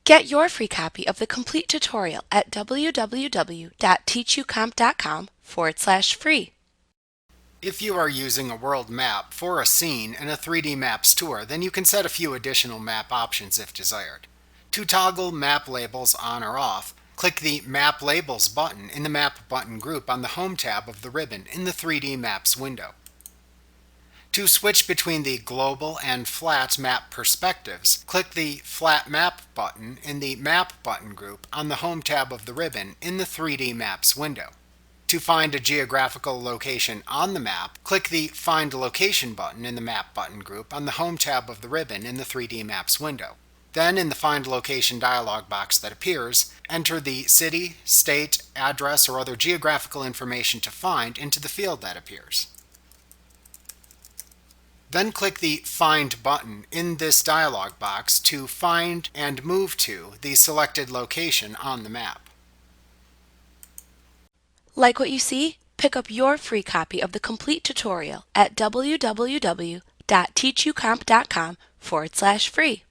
Get your free copy of the complete tutorial at www.teachucomp.com/free. If you are using a world map for a scene in a 3D Maps tour, then you can set a few additional map options if desired. To toggle map labels on or off, click the Map Labels button in the Map button group on the Home tab of the ribbon in the 3D Maps window. To switch between the global and flat map perspectives, click the Flat Map button in the Map button group on the Home tab of the ribbon in the 3D Maps window. To find a geographical location on the map, click the Find Location button in the Map button group on the Home tab of the ribbon in the 3D Maps window. Then, in the Find Location dialog box that appears, enter the city, state, address, or other geographical information to find into the field that appears. Then click the Find button in this dialog box to find and move to the selected location on the map. Like what you see? Pick up your free copy of the complete tutorial at www.teachucomp.com/free.